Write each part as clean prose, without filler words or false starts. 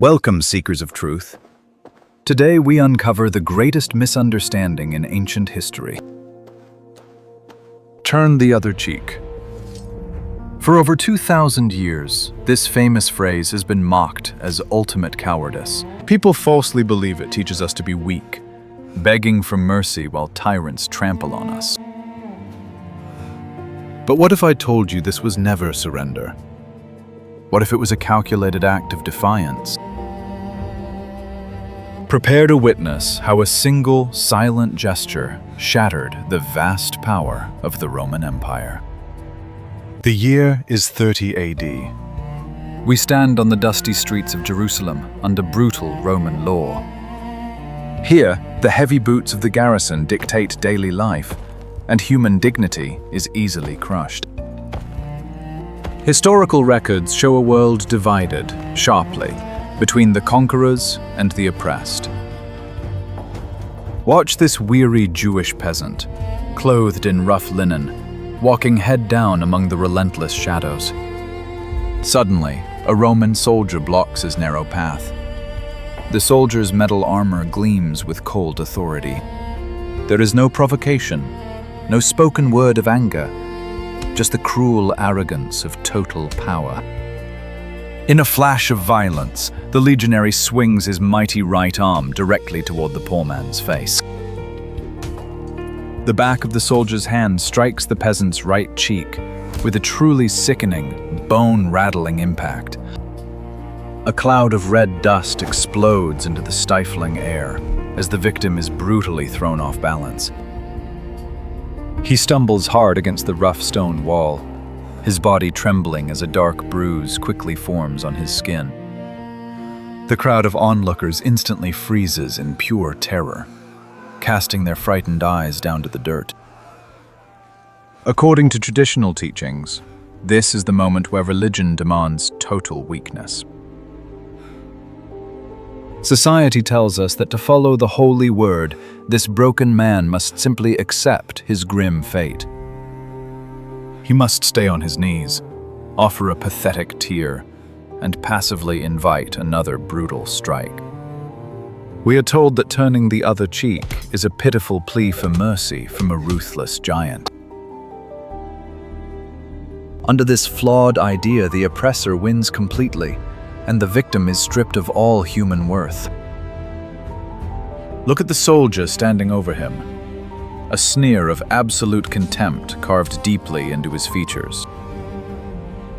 Welcome, seekers of truth. Today we uncover the greatest misunderstanding in ancient history. Turn the other cheek. For over 2,000 years, this famous phrase has been mocked as ultimate cowardice. People falsely believe it teaches us to be weak, begging for mercy while tyrants trample on us. But what if I told you this was never surrender? What if it was a calculated act of defiance? Prepare to witness how a single, silent gesture shattered the vast power of the Roman Empire. The year is 30 AD. We stand on the dusty streets of Jerusalem under brutal Roman law. Here, the heavy boots of the garrison dictate daily life, and human dignity is easily crushed. Historical records show a world divided, sharply, between the conquerors and the oppressed. Watch this weary Jewish peasant, clothed in rough linen, walking head down among the relentless shadows. Suddenly, a Roman soldier blocks his narrow path. The soldier's metal armor gleams with cold authority. There is no provocation, no spoken word of anger, just the cruel arrogance of total power. In a flash of violence, the legionary swings his mighty right arm directly toward the poor man's face. The back of the soldier's hand strikes the peasant's right cheek with a truly sickening, bone-rattling impact. A cloud of red dust explodes into the stifling air as the victim is brutally thrown off balance. He stumbles hard against the rough stone wall, his body trembling as a dark bruise quickly forms on his skin. The crowd of onlookers instantly freezes in pure terror, casting their frightened eyes down to the dirt. According to traditional teachings, this is the moment where religion demands total weakness. Society tells us that to follow the holy word, this broken man must simply accept his grim fate. He must stay on his knees, offer a pathetic tear, and passively invite another brutal strike. We are told that turning the other cheek is a pitiful plea for mercy from a ruthless giant. Under this flawed idea, the oppressor wins completely, and the victim is stripped of all human worth. Look at the soldier standing over him, a sneer of absolute contempt carved deeply into his features.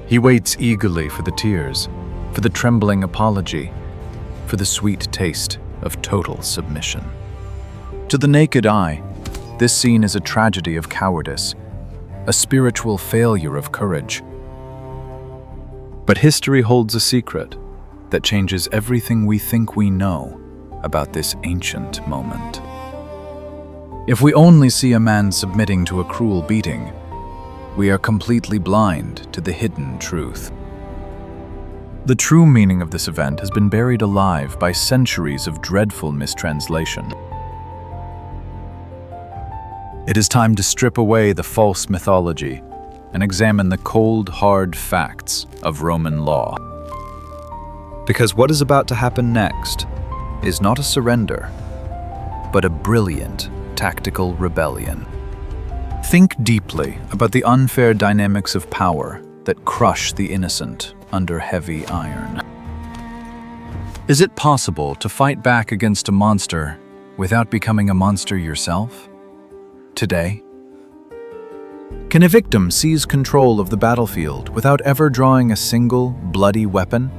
He waits eagerly for the tears, for the trembling apology, for the sweet taste of total submission. To the naked eye, this scene is a tragedy of cowardice, a spiritual failure of courage. But history holds a secret that changes everything we think we know about this ancient moment. If we only see a man submitting to a cruel beating, we are completely blind to the hidden truth. The true meaning of this event has been buried alive by centuries of dreadful mistranslation. It is time to strip away the false mythology and examine the cold, hard facts of Roman law. Because what is about to happen next is not a surrender, but a brilliant tactical rebellion. Think deeply about the unfair dynamics of power that crush the innocent under heavy iron. Is it possible to fight back against a monster without becoming a monster yourself? Today? Can a victim seize control of the battlefield without ever drawing a single bloody weapon?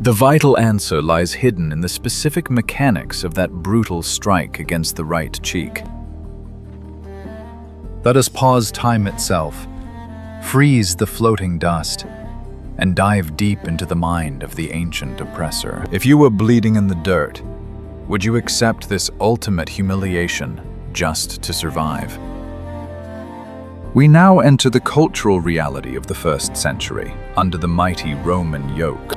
The vital answer lies hidden in the specific mechanics of that brutal strike against the right cheek. Let us pause time itself, freeze the floating dust, and dive deep into the mind of the ancient oppressor. If you were bleeding in the dirt, would you accept this ultimate humiliation just to survive? We now enter the cultural reality of the first century under the mighty Roman yoke.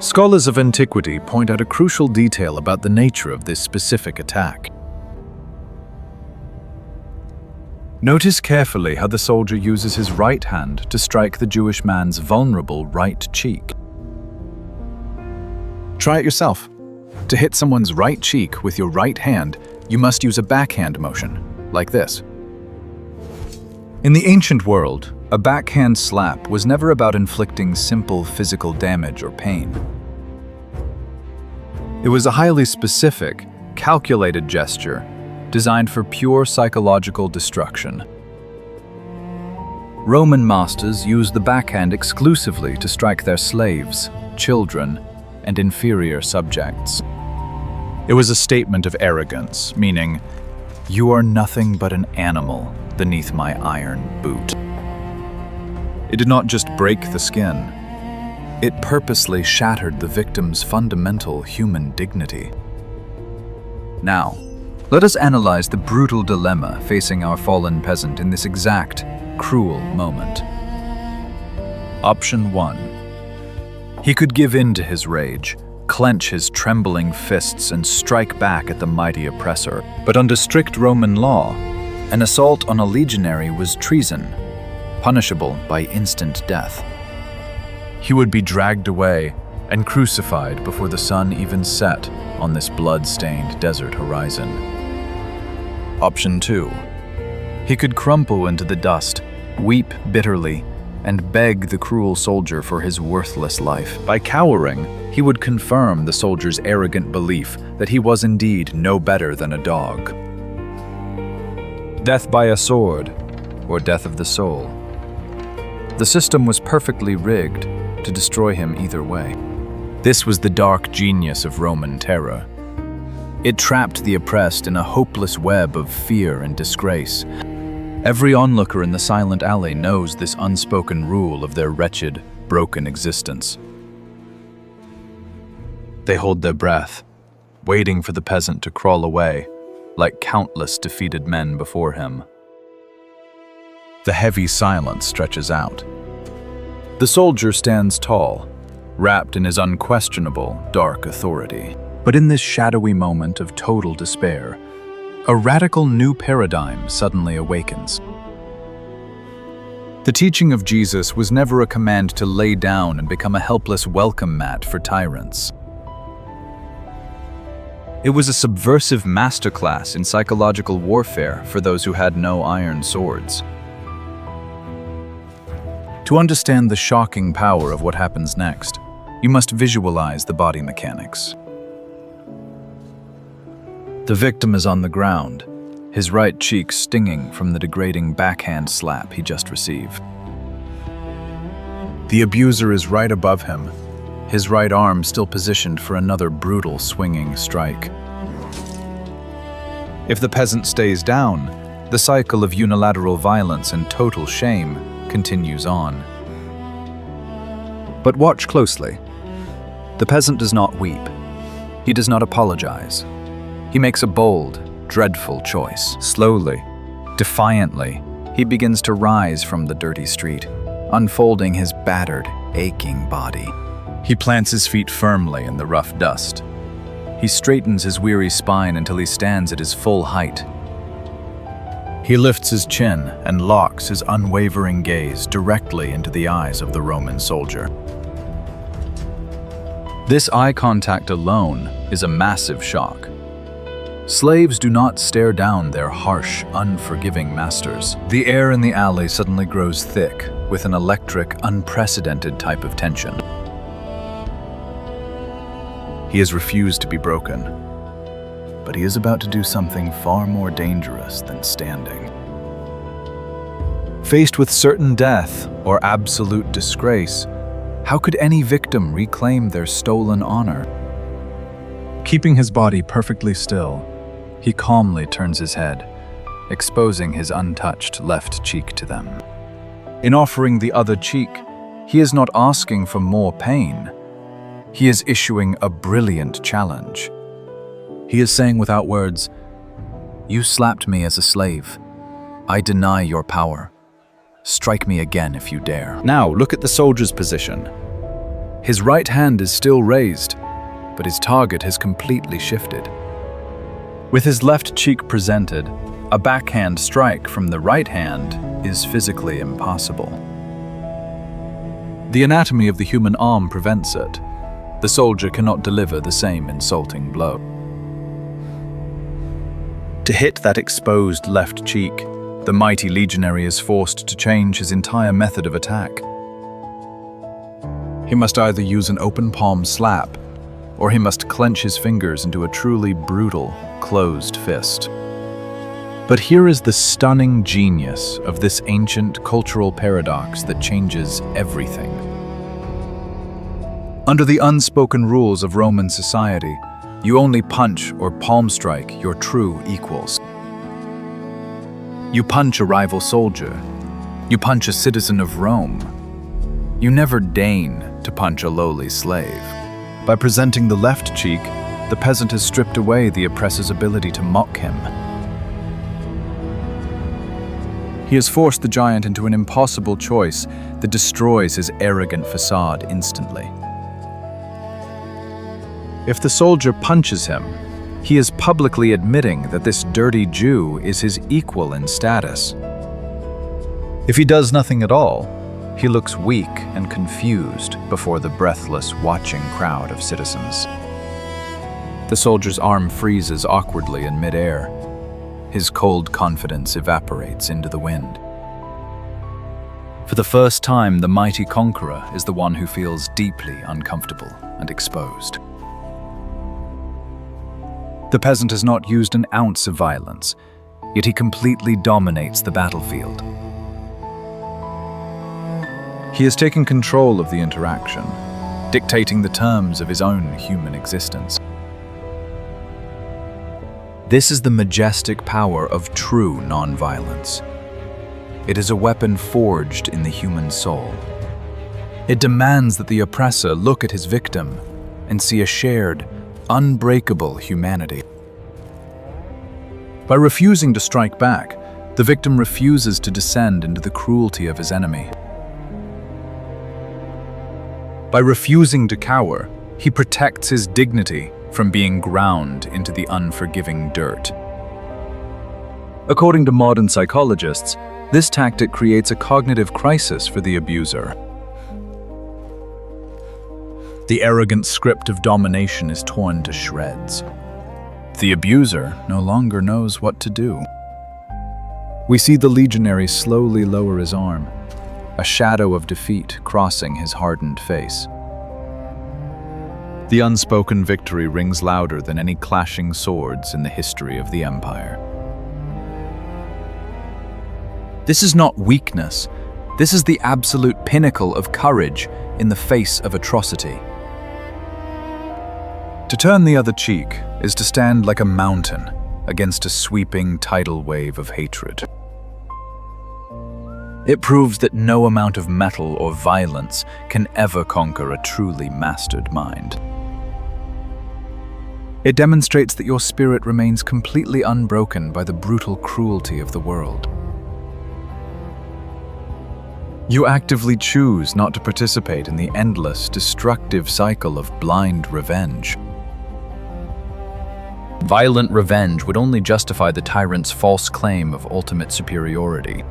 Scholars of antiquity point out a crucial detail about the nature of this specific attack. Notice carefully how the soldier uses his right hand to strike the Jewish man's vulnerable right cheek. Try it yourself. To hit someone's right cheek with your right hand, you must use a backhand motion, like this. In the ancient world, a backhand slap was never about inflicting simple physical damage or pain. It was a highly specific, calculated gesture designed for pure psychological destruction. Roman masters used the backhand exclusively to strike their slaves, children, and inferior subjects. It was a statement of arrogance, meaning, "You are nothing but an animal beneath my iron boot." It did not just break the skin, it purposely shattered the victim's fundamental human dignity. Now, let us analyze the brutal dilemma facing our fallen peasant in this exact, cruel moment. Option 1. He could give in to his rage, clench his trembling fists and strike back at the mighty oppressor. But under strict Roman law, an assault on a legionary was treason, punishable by instant death. He would be dragged away and crucified before the sun even set on this blood-stained desert horizon. Option 2. He could crumple into the dust, weep bitterly, and beg the cruel soldier for his worthless life. By cowering, he would confirm the soldier's arrogant belief that he was indeed no better than a dog. Death by a sword, or death of the soul. The system was perfectly rigged to destroy him either way. This was the dark genius of Roman terror. It trapped the oppressed in a hopeless web of fear and disgrace. Every onlooker in the silent alley knows this unspoken rule of their wretched, broken existence. They hold their breath, waiting for the peasant to crawl away, like countless defeated men before him. The heavy silence stretches out. The soldier stands tall, wrapped in his unquestionable, dark authority. But in this shadowy moment of total despair, a radical new paradigm suddenly awakens. The teaching of Jesus was never a command to lay down and become a helpless welcome mat for tyrants. It was a subversive masterclass in psychological warfare for those who had no iron swords. To understand the shocking power of what happens next, you must visualize the body mechanics. The victim is on the ground, his right cheek stinging from the degrading backhand slap he just received. The abuser is right above him, his right arm still positioned for another brutal swinging strike. If the peasant stays down, the cycle of unilateral violence and total shame continues on. But watch closely. The peasant does not weep. He does not apologize. He makes a bold, dreadful choice. Slowly, defiantly, he begins to rise from the dirty street, unfolding his battered, aching body. He plants his feet firmly in the rough dust. He straightens his weary spine until he stands at his full height. He lifts his chin and locks his unwavering gaze directly into the eyes of the Roman soldier. This eye contact alone is a massive shock. Slaves do not stare down their harsh, unforgiving masters. The air in the alley suddenly grows thick with an electric, unprecedented type of tension. He has refused to be broken, but he is about to do something far more dangerous than standing. Faced with certain death or absolute disgrace, how could any victim reclaim their stolen honor? Keeping his body perfectly still, he calmly turns his head, exposing his untouched left cheek to them. In offering the other cheek, he is not asking for more pain. He is issuing a brilliant challenge. He is saying without words, "You slapped me as a slave. I deny your power. Strike me again if you dare." Now look at the soldier's position. His right hand is still raised, but his target has completely shifted. With his left cheek presented, A backhand strike from the right hand is physically impossible. The anatomy of the human arm prevents it. The soldier cannot deliver the same insulting blow. To hit that exposed left cheek, the mighty legionary is forced to change his entire method of attack. He must either use an open palm slap, or he must clench his fingers into a truly brutal, closed fist. But here is the stunning genius of this ancient cultural paradox that changes everything. Under the unspoken rules of Roman society, you only punch or palm strike your true equals. You punch a rival soldier. You punch a citizen of Rome. You never deign to punch a lowly slave. By presenting the left cheek, the peasant has stripped away the oppressor's ability to mock him. He has forced the giant into an impossible choice that destroys his arrogant facade instantly. If the soldier punches him, he is publicly admitting that this dirty Jew is his equal in status. If he does nothing at all, he looks weak and confused before the breathless, watching crowd of citizens. The soldier's arm freezes awkwardly in midair. His cold confidence evaporates into the wind. For the first time, the mighty conqueror is the one who feels deeply uncomfortable and exposed. The peasant has not used an ounce of violence, yet he completely dominates the battlefield. He has taken control of the interaction, dictating the terms of his own human existence. This is the majestic power of true nonviolence. It is a weapon forged in the human soul. It demands that the oppressor look at his victim and see a shared, unbreakable humanity. By refusing to strike back, the victim refuses to descend into the cruelty of his enemy. By refusing to cower, he protects his dignity from being ground into the unforgiving dirt. According to modern psychologists, this tactic creates a cognitive crisis for the abuser. The arrogant script of domination is torn to shreds. The abuser no longer knows what to do. We see the legionary slowly lower his arm, a shadow of defeat crossing his hardened face. The unspoken victory rings louder than any clashing swords in the history of the empire. This is not weakness. This is the absolute pinnacle of courage in the face of atrocity. To turn the other cheek is to stand like a mountain against a sweeping tidal wave of hatred. It proves that no amount of metal or violence can ever conquer a truly mastered mind. It demonstrates that your spirit remains completely unbroken by the brutal cruelty of the world. You actively choose not to participate in the endless, destructive cycle of blind revenge. Violent revenge would only justify the tyrant's false claim of ultimate superiority.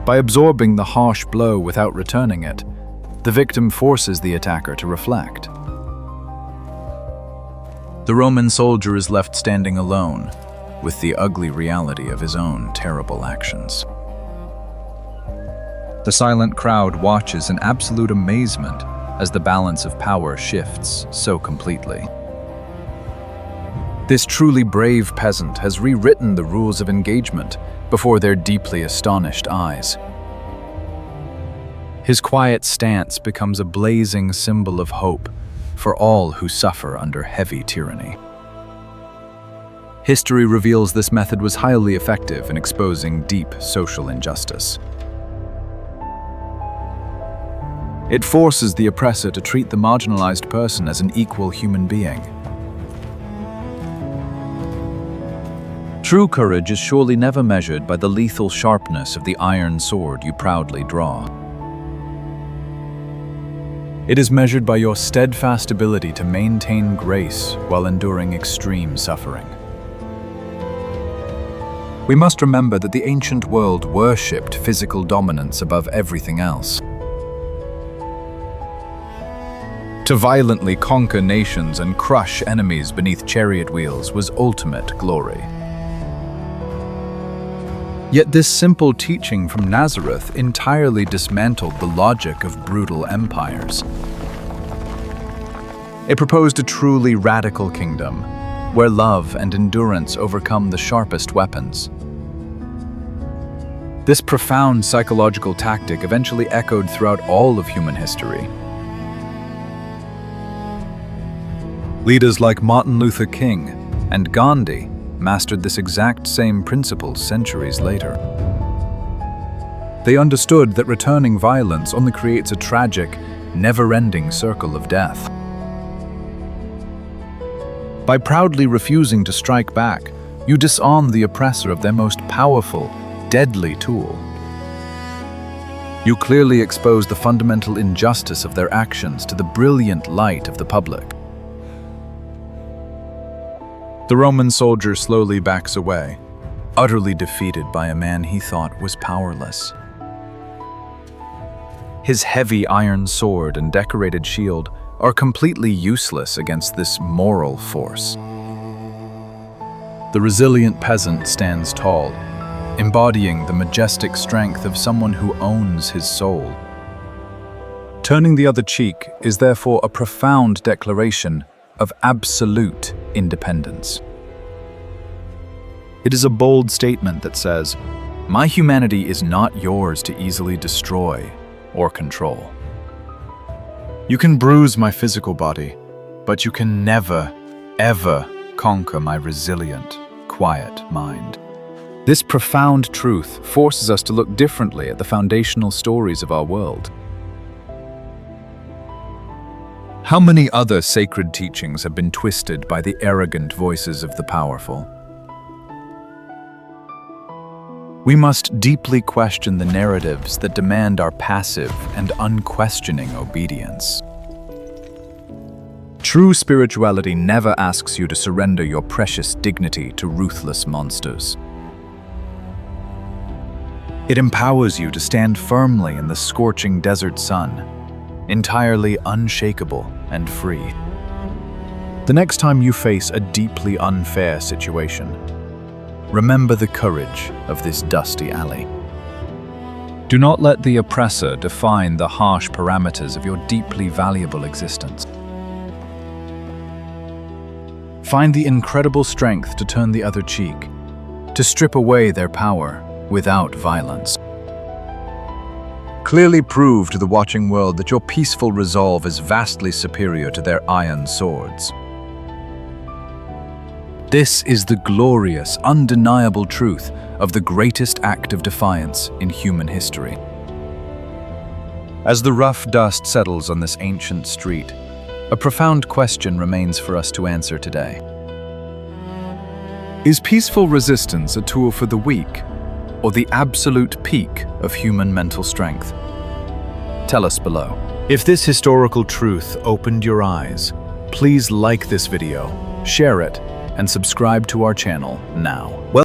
By absorbing the harsh blow without returning it, the victim forces the attacker to reflect. The Roman soldier is left standing alone with the ugly reality of his own terrible actions. The silent crowd watches in absolute amazement as the balance of power shifts so completely. This truly brave peasant has rewritten the rules of engagement before their deeply astonished eyes. His quiet stance becomes a blazing symbol of hope for all who suffer under heavy tyranny. History reveals this method was highly effective in exposing deep social injustice. It forces the oppressor to treat the marginalized person as an equal human being. True courage is surely never measured by the lethal sharpness of the iron sword you proudly draw. It is measured by your steadfast ability to maintain grace while enduring extreme suffering. We must remember that the ancient world worshipped physical dominance above everything else. To violently conquer nations and crush enemies beneath chariot wheels was ultimate glory. Yet this simple teaching from Nazareth entirely dismantled the logic of brutal empires. It proposed a truly radical kingdom, where love and endurance overcome the sharpest weapons. This profound psychological tactic eventually echoed throughout all of human history. Leaders like Martin Luther King and Gandhi mastered this exact same principle centuries later. They understood that returning violence only creates a tragic, never-ending circle of death. By proudly refusing to strike back, you disarm the oppressor of their most powerful, deadly tool. You clearly expose the fundamental injustice of their actions to the brilliant light of the public. The Roman soldier slowly backs away, utterly defeated by a man he thought was powerless. His heavy iron sword and decorated shield are completely useless against this moral force. The resilient peasant stands tall, embodying the majestic strength of someone who owns his soul. Turning the other cheek is therefore a profound declaration of absolute independence. It is a bold statement that says, "My humanity is not yours to easily destroy or control. You can bruise my physical body, but you can never, ever conquer my resilient, quiet mind." This profound truth forces us to look differently at the foundational stories of our world. How many other sacred teachings have been twisted by the arrogant voices of the powerful? We must deeply question the narratives that demand our passive and unquestioning obedience. True spirituality never asks you to surrender your precious dignity to ruthless monsters. It empowers you to stand firmly in the scorching desert sun, entirely unshakable and free. The next time you face a deeply unfair situation, remember the courage of this dusty alley. Do not let the oppressor define the harsh parameters of your deeply valuable existence. Find the incredible strength to turn the other cheek, to strip away their power without violence. Clearly prove to the watching world that your peaceful resolve is vastly superior to their iron swords. This is the glorious, undeniable truth of the greatest act of defiance in human history. As the rough dust settles on this ancient street, a profound question remains for us to answer today. Is peaceful resistance a tool for the weak, or the absolute peak of human mental strength? Tell us below. If this historical truth opened your eyes, please like this video, share it, and subscribe to our channel now.